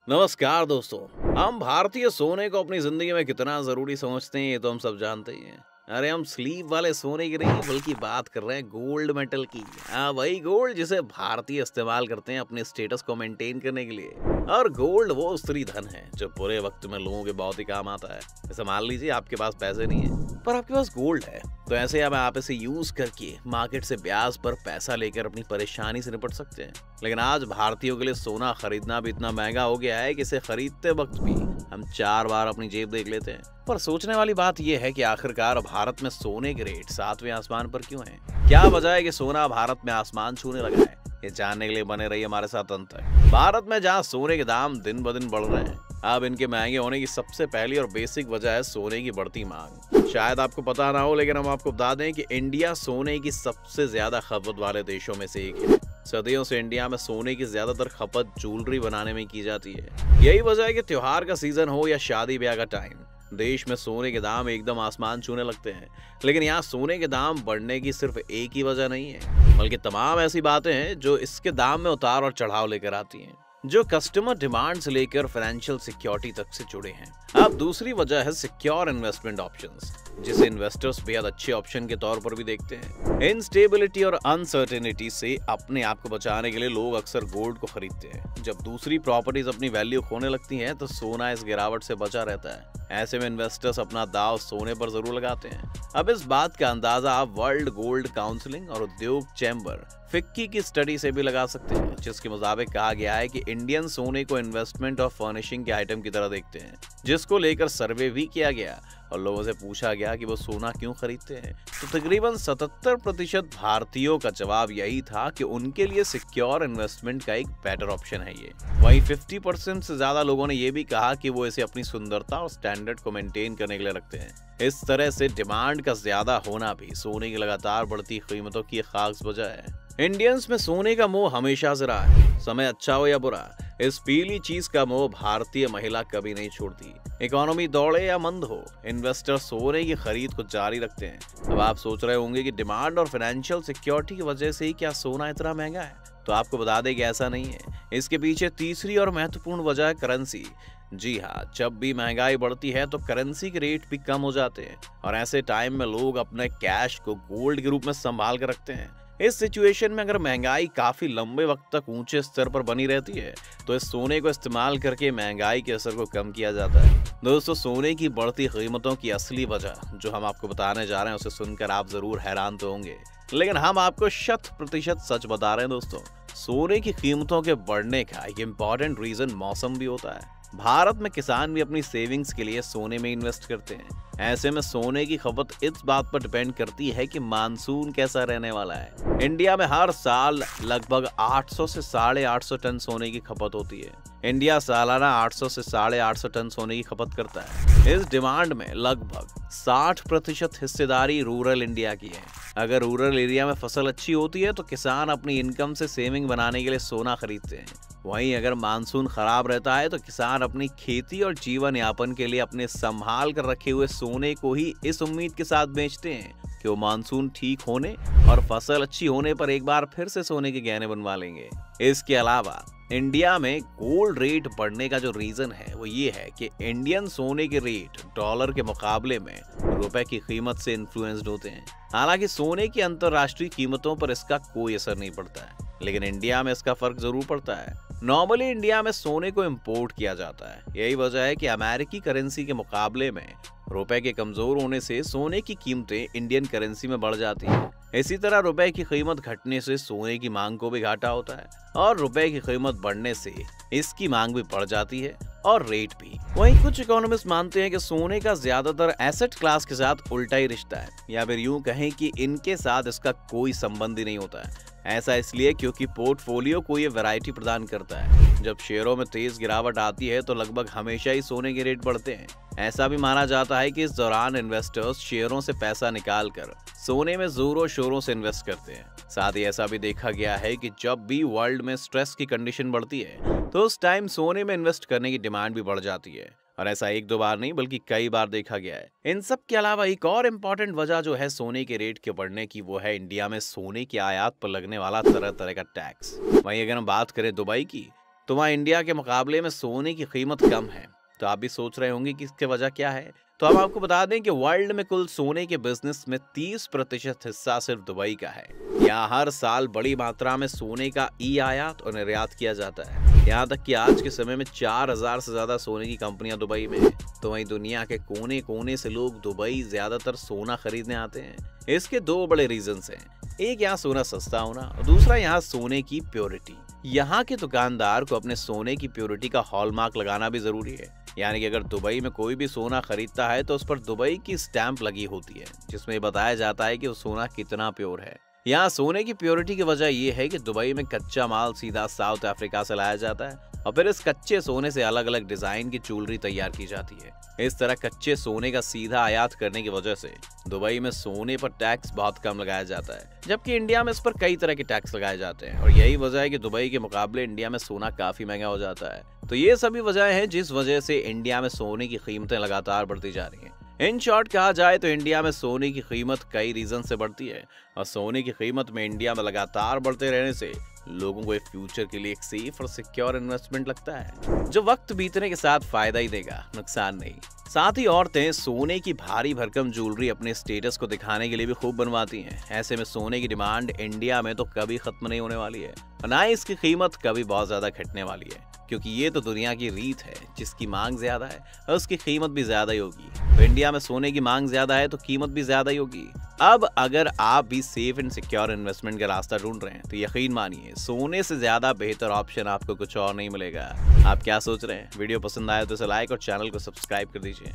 नमस्कार दोस्तों। हम भारतीय सोने को अपनी जिंदगी में कितना जरूरी समझते हैं ये तो हम सब जानते ही हैं। अरे हम स्लीप वाले सोने की नहीं बल्कि बात कर रहे हैं गोल्ड मेटल की। हाँ वही गोल्ड जिसे भारतीय इस्तेमाल करते हैं अपने स्टेटस को मेंटेन करने के लिए। और गोल्ड वो स्त्री धन है जो बुरे वक्त में लोगों के बहुत ही काम आता है। जैसे मान लीजिए आपके पास पैसे नहीं है पर आपके पास गोल्ड है, तो ऐसे आप इसे यूज करके मार्केट से ब्याज पर पैसा लेकर अपनी परेशानी से निपट सकते हैं। लेकिन आज भारतीयों के लिए सोना खरीदना भी इतना महंगा हो गया है कि इसे खरीदते वक्त भी हम 4 बार अपनी जेब देख लेते हैं। पर सोचने वाली बात यह है कि आखिरकार भारत में सोने के रेट 7वें आसमान पर क्यों हैं? क्या वजह है कि सोना भारत में आसमान छूने लगा है? ये जानने के लिए बने रहिए हमारे साथ अंत तक। भारत में जहाँ सोने के दाम दिन ब दिन बढ़ रहे हैं, अब इनके महंगे होने की सबसे पहली और बेसिक वजह है सोने की बढ़ती मांग। शायद आपको पता ना हो लेकिन हम आपको बता दें कि इंडिया सोने की सबसे ज्यादा खपत वाले देशों में से एक है। सदियों से इंडिया में सोने की ज्यादातर खपत ज्वेलरी बनाने में की जाती है। यही वजह है कि त्योहार का सीजन हो या शादी ब्याह का टाइम, देश में सोने के दाम एकदम आसमान छूने लगते हैं। लेकिन यहाँ सोने के दाम बढ़ने की सिर्फ एक ही वजह नहीं है, बल्कि तमाम ऐसी बातें हैं जो इसके दाम में उतार और चढ़ाव लेकर आती हैं, जो कस्टमर डिमांड से लेकर फाइनेंशियल सिक्योरिटी तक से जुड़े हैं। अब दूसरी वजह है सिक्योर इन्वेस्टमेंट ऑप्शंस, जिसे इन्वेस्टर्स बेहद अच्छे ऑप्शन के तौर पर भी देखते हैं। इनस्टेबिलिटी और अनसर्टेनिटी से अपने आप को बचाने के लिए लोग अक्सर गोल्ड को खरीदते हैं। जब दूसरी प्रॉपर्टीज अपनी वैल्यू खोने लगती हैं तो सोना इस गिरावट से बचा रहता है। ऐसे में इन्वेस्टर्स अपना दाव सोने पर जरूर लगाते हैं। अब इस बात का अंदाजा आप वर्ल्ड गोल्ड काउंसिलिंग और उद्योग चैम्बर फिक्की की स्टडी से भी लगा सकते हैं, जिसके मुताबिक कहा गया है कि इंडियन सोने को इन्वेस्टमेंट और फर्निशिंग के आइटम की तरह देखते हैं, जिसको लेकर सर्वे भी किया गया और लोगों से पूछा गया कि वो सोना क्यों खरीदते हैं। तो तकरीबन 77% भारतीयों का जवाब यही था कि उनके लिए सिक्योर इन्वेस्टमेंट का एक बेटर ऑप्शन है ये। वहीं 50% से ज्यादा लोगों ने ये भी कहा कि वो इसे अपनी सुंदरता और स्टैंडर्ड को मेंटेन करने के लिए रखते हैं। इस तरह से डिमांड का ज्यादा होना भी सोने की लगातार बढ़ती कीमतों की खास वजह है। इंडियंस में सोने का मोह हमेशा से रहा है। समय अच्छा हो या बुरा, इस पीली चीज का मोह भारतीय महिला कभी नहीं छोड़ती। इकोनॉमी दौड़े या मंद हो, इन्वेस्टर सोने की खरीद को जारी रखते हैं। अब आप सोच रहे होंगे कि डिमांड और फाइनेंशियल सिक्योरिटी की वजह से ही क्या सोना इतना महंगा है? तो आपको बता दें कि ऐसा नहीं है। इसके पीछे तीसरी और महत्वपूर्ण वजह है करेंसी। जी हाँ, जब भी महंगाई बढ़ती है तो करेंसी के रेट भी कम हो जाते हैं और ऐसे टाइम में लोग अपने कैश को गोल्ड के रूप में संभाल कर रखते हैं। इस सिचुएशन में अगर महंगाई काफी लंबे वक्त तक ऊंचे स्तर पर बनी रहती है तो इस सोने को इस्तेमाल करके महंगाई के असर को कम किया जाता है। दोस्तों, सोने की बढ़ती कीमतों की असली वजह जो हम आपको बताने जा रहे हैं उसे सुनकर आप जरूर हैरान तो होंगे, लेकिन हम आपको 100% सच बता रहे हैं। दोस्तों, सोने की कीमतों के बढ़ने का एक इम्पॉर्टेंट रीजन मौसम भी होता है। भारत में किसान भी अपनी सेविंग्स के लिए सोने में इन्वेस्ट करते हैं। ऐसे में सोने की खपत इस बात पर डिपेंड करती है कि मानसून कैसा रहने वाला है। इंडिया में हर साल लगभग 800 से 850 टन सोने की खपत होती है। इंडिया सालाना 800 से 850 टन सोने की खपत करता है। इस डिमांड में लगभग 60% हिस्सेदारी रूरल इंडिया की है। अगर रूरल एरिया में फसल अच्छी होती है तो किसान अपनी इनकम से सेविंग बनाने के लिए सोना खरीदते हैं। वहीं अगर मानसून खराब रहता है तो किसान अपनी खेती और जीवन यापन के लिए अपने संभाल कर रखे हुए सोने को ही इस उम्मीद के साथ बेचते हैं कि वो मानसून ठीक होने और फसल अच्छी होने पर एक बार फिर से सोने के गहने बनवा लेंगे। इसके अलावा इंडिया में गोल्ड रेट बढ़ने का जो रीजन है वो ये है कि इंडियन सोने के रेट डॉलर के मुकाबले में रुपए की कीमत से इन्फ्लुएंस्ड होते हैं। हालांकि सोने की अंतर्राष्ट्रीय कीमतों पर इसका कोई असर नहीं पड़ता है, लेकिन इंडिया में इसका फर्क जरूर पड़ता है। नॉर्मली इंडिया में सोने को इंपोर्ट किया जाता है। यही वजह है कि अमेरिकी करेंसी के मुकाबले में रुपए के कमजोर होने से सोने की कीमतें इंडियन करेंसी में बढ़ जाती हैं। इसी तरह रुपए की कीमत घटने से सोने की मांग को भी घाटा होता है और रुपए की कीमत बढ़ने से इसकी मांग भी बढ़ जाती है और रेट भी। वहीं कुछ इकोनॉमिस्ट मानते हैं कि सोने का ज्यादातर एसेट क्लास के साथ उल्टा ही रिश्ता है, या फिर यूं कहें कि इनके साथ इसका कोई संबंध ही नहीं होता है। ऐसा इसलिए क्योंकि पोर्टफोलियो को ये वैरायटी प्रदान करता है। जब शेयरों में तेज गिरावट आती है तो लगभग हमेशा ही सोने के रेट बढ़ते हैं। ऐसा भी माना जाता है कि इस दौरान इन्वेस्टर्स शेयरों से पैसा निकालकर सोने में जोरों शोरों से इन्वेस्ट करते हैं। साथ ही ऐसा भी देखा गया है कि जब भी वर्ल्ड में स्ट्रेस की कंडीशन बढ़ती है तो उस टाइम सोने में इन्वेस्ट करने की डिमांड भी बढ़ जाती है। और ऐसा एक दो बार नहीं बल्कि कई बार देखा गया है। इन सब के अलावा एक और इम्पोर्टेंट वजह जो है सोने के रेट के बढ़ने की, वो है इंडिया में सोने की आयात पर लगने वाला तरह तरह का टैक्स। वहीं अगर हम बात करें दुबई की, तो वहाँ इंडिया के मुकाबले में सोने की कीमत कम है। तो आप भी सोच रहे होंगे कि इसकी वजह क्या है। तो हम आपको बता दें कि वर्ल्ड में कुल सोने के बिजनेस में 30% हिस्सा सिर्फ दुबई का है। यहाँ हर साल बड़ी मात्रा में सोने का आयात और निर्यात किया जाता है। यहाँ तक कि आज के समय में 4000 से ज्यादा सोने की कंपनियां दुबई में हैं। तो वहीं दुनिया के कोने कोने से लोग दुबई ज्यादातर सोना खरीदने आते हैं। इसके दो बड़े रीजंस हैं। एक, यहाँ सोना सस्ता होना, और दूसरा यहाँ सोने की प्योरिटी। यहाँ के दुकानदार को अपने सोने की प्योरिटी का हॉलमार्क लगाना भी जरूरी है। यानी कि अगर दुबई में कोई भी सोना खरीदता है तो उस पर दुबई की स्टैंप लगी होती है, जिसमें बताया जाता है कि वो सोना कितना प्योर है। यहाँ सोने की प्योरिटी की वजह यह है कि दुबई में कच्चा माल सीधा साउथ अफ्रीका से लाया जाता है और फिर इस कच्चे सोने से अलग अलग डिजाइन की ज्वेलरी तैयार की जाती है। इस तरह कच्चे सोने का सीधा आयात करने की वजह से दुबई में सोने पर टैक्स बहुत कम लगाया जाता है, जबकि इंडिया में इस पर कई तरह के टैक्स लगाए जाते हैं। और यही वजह है कि दुबई के मुकाबले इंडिया में सोना काफी महंगा हो जाता है। तो ये सभी वजह हैं जिस वजह से इंडिया में सोने की कीमतें लगातार बढ़ती जा रही हैं। इन शॉर्ट कहा जाए तो इंडिया में सोने की कीमत कई रीजन से बढ़ती है और सोने की कीमत में इंडिया में लगातार बढ़ते रहने से लोगों को एक फ्यूचर के लिए एक सेफ और सिक्योर इन्वेस्टमेंट लगता है, जो वक्त बीतने के साथ फायदा ही देगा, नुकसान नहीं। साथ ही औरतें सोने की भारी भरकम ज्वेलरी अपने स्टेटस को दिखाने के लिए भी खूब बनवाती हैं। ऐसे में सोने की डिमांड इंडिया में तो कभी खत्म नहीं होने वाली है और ना ही इसकी कीमत कभी बहुत ज्यादा घटने वाली है, क्योंकि ये तो दुनिया की रीत है, जिसकी मांग ज्यादा है और उसकी कीमत भी ज्यादा ही होगी। तो इंडिया में सोने की मांग ज्यादा है तो कीमत भी ज्यादा ही होगी। अब अगर आप भी सेफ एंड सिक्योर इन्वेस्टमेंट का रास्ता ढूंढ रहे हैं तो यकीन मानिए सोने से ज्यादा बेहतर ऑप्शन आपको कुछ और नहीं मिलेगा। आप क्या सोच रहे हैं? वीडियो पसंद आया तो इसे लाइक और चैनल को सब्सक्राइब कर दीजिए।